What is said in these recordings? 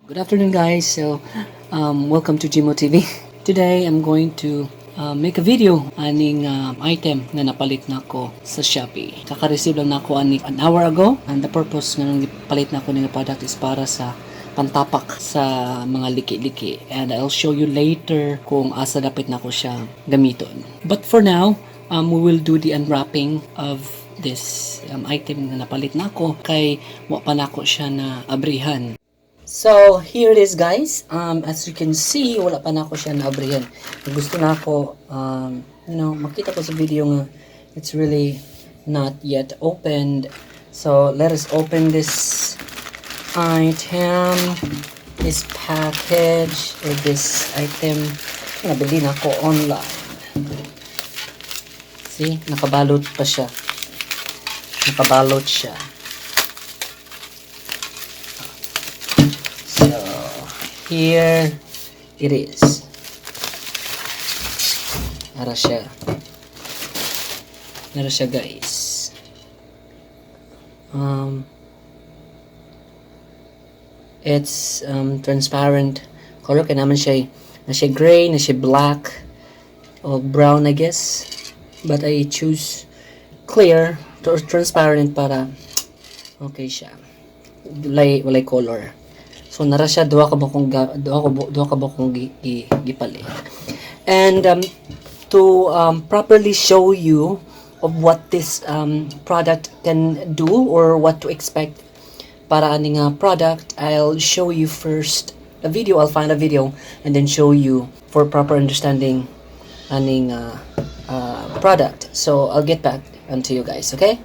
Good afternoon, guys. Welcome to JIMO TV. Today, I'm going to make a video aning item na napalit na ko sa Shopee. Kaka-receive lang na ako an hour ago, and the purpose nga nang palit na ko ng product is para sa pantapak sa mga liki-liki, and I'll show you later kung asa dapat na ko siya gamiton. But for now, we will do the unwrapping of this item na napalit na ko kay wa pa na ko siya na abrihan. So, here it is, guys. As you can see, wala pa na ako siya naabrihan. Gusto na ako, makita ko sa video nga, it's really not yet opened. So, let us open this item, this package, or this item. Nabili na ako online. See, nakabalot pa siya. Nakabalot siya. Here it is. Nara siya, guys. It's transparent color. Kaya naman siya, na siya gray, na siya black, or brown, I guess. But I choose clear or transparent para okay siya. Walay color. So nara siya duha ka ba kung gipalit. And to properly show you of what this product can do or what to expect para aning product, I'll show you first a video. I'll find a video and then show you for proper understanding aning product. So I'll get back unto you guys, okay?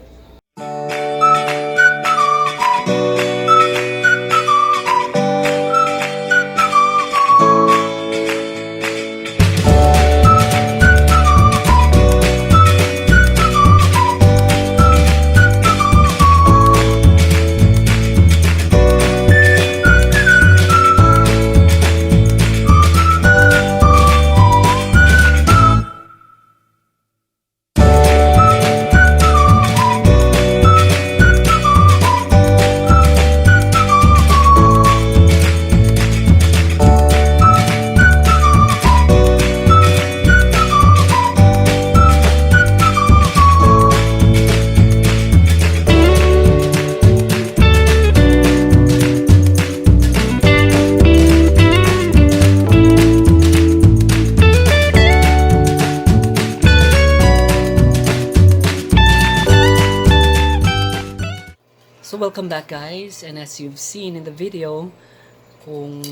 So welcome back, guys, and as you've seen in the video, kung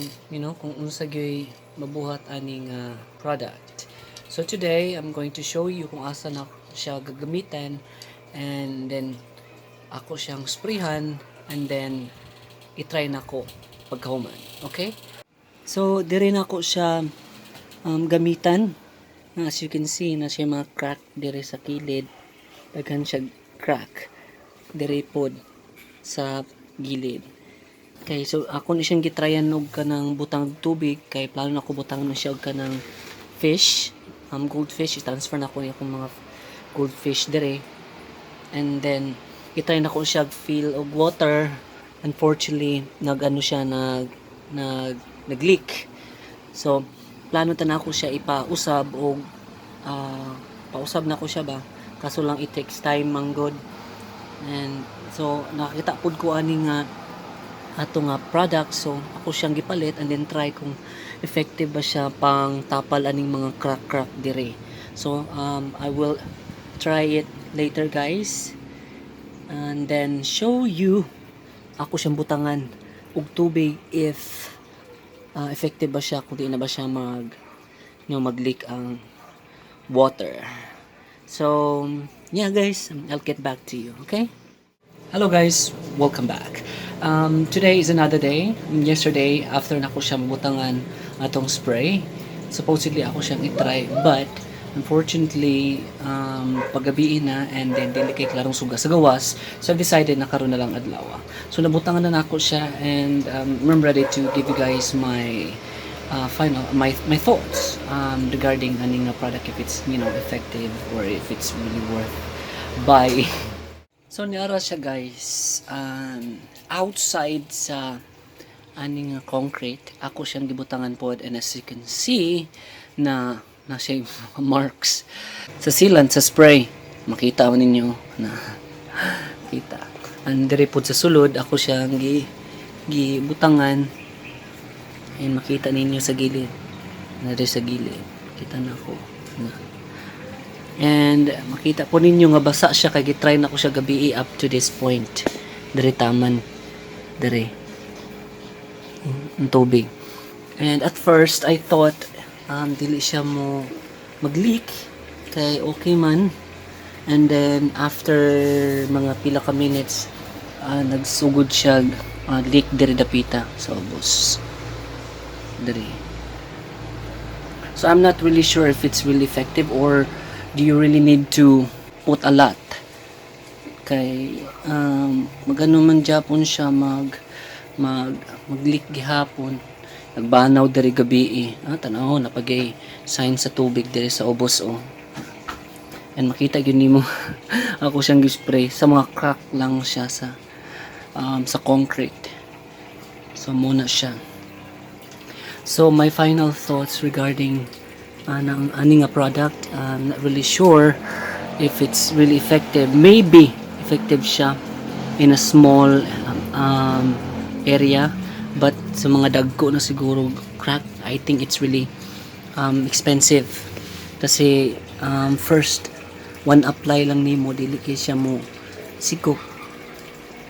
unsa gyoy mabuhat aning product. So today I'm going to show you kung asa na siya gagamitan, and then ako siyang sprayhan, and then i-try na ko pagkahuman. Okay? So dire na ko siya gamitan. As you can see, na siya mga crack dire sa kilid. Daghan siya crack dire pod sa gilid. Okay, so ako ni siyang gitrayan og kanang butang tubig kay plano na ko butang na siya og kanang fish, goldfish. I-transfer na ko yung mga goldfish dire, and then itry na ko siya fill og water. Unfortunately, nag-ano siya, nag-leak. So plano ta na ako siya ipausab og pausab na ko siya ba, kaso lang it takes time manggod. And so nakita pud ko ani nga ato nga product, so ako siyang gipalit and then try kung effective ba siya pang tapal aning mga crack dire. So I will try it later, guys, and then show you ako siyang butangan og tubig if effective ba siya, kung di na ba siya mag-leak ang water. So yeah, guys, I'll get back to you, okay? Hello, guys, welcome back. Today is another day. Yesterday, after na ko siya mabutangan atong spray, supposedly ako siyang itry, but unfortunately, paggabi na, and then dili kay klarong suga sa gawas, so I've decided na karon na lang adlaw. So nabutangan na nako siya, and I'm ready to give you guys my my thoughts regarding aning product, if it's effective or if it's really worth buying. So niara siya, guys, outside sa aning concrete ako siyang gibutangan pod, and as you can see na siya marks sa sealant sa spray, makita mo ninyo na kita, and diri pod sa sulod ako siyang gibutangan, and makita ninyo sa gilid na diri sa gilid kita na ako na. And makita po ninyo nga basa siya kay gitry na ko siya gabi up to this point. Diri taman. Diri. Ang tubig. And at first I thought dili siya mo mag-leak kay okay man. And then after mga pila ka minutes nagsugod siya leak diri dapita sa ubos. Diri. So I'm not really sure if it's really effective or do you really need to put a lot. Kay magano man Japon siya mag-leak gihapon. Nagbanaw diri gabi tanaw napagay sign sa tubig diri sa ubos And makita gyud nimo ako siyang gi-spray sa mga crack lang siya sa concrete. So muna siya. So my final thoughts regarding aning a product, I'm not really sure if it's really effective. Maybe effective siya in a small area, but sa mga dagko na siguro crack, I think it's really expensive kasi first one apply lang nimo dili kay siya mo sikop,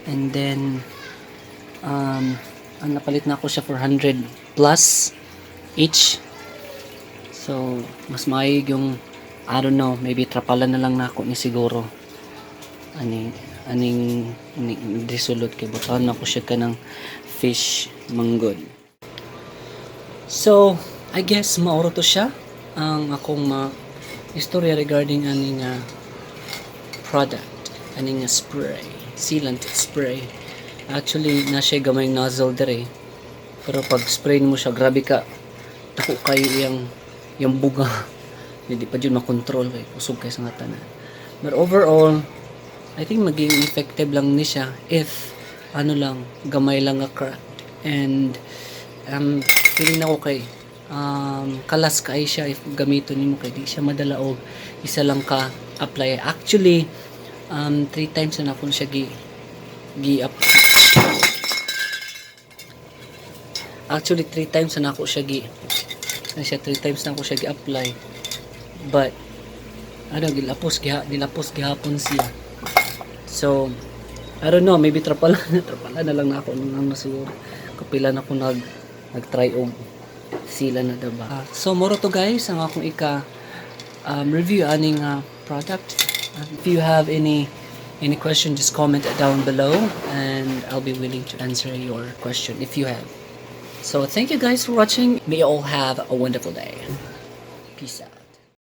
and then napalit na ako siya for 100 plus each. So mas maayog yung I don't know, maybe trapalan na lang nako ni siguro aning disulot kay butan ako siya kanang fish manggod. So I guess maoro to siya ang akong istorya regarding aning product, aning spray, sealant spray. Actually na siya gamay nozzle dere, pero pag spray mo siya grabe ka dako kayo yung buga, hindi pa dyan makontrol kay kusog kay sa nga tanan. But overall I think maging effective lang ni siya if lang gamay lang nga crack, and feeling na ko kay kalas kay siya if gamiton nimo kay di siya madala og isa lang ka apply. Actually 3 times na ako siya Actually 3 times na ako siya 3 times na ako siya gi-apply, but dilapos gihapon siya. So I don't know, maybe trapalan na lang na ako nang siguro kapila na ako nag-try og sila na diba. So moro to guys ang akong review aning product. If you have any question, just comment down below and I'll be willing to answer your question if you have. So thank you guys for watching. May you all have a wonderful day. Peace out.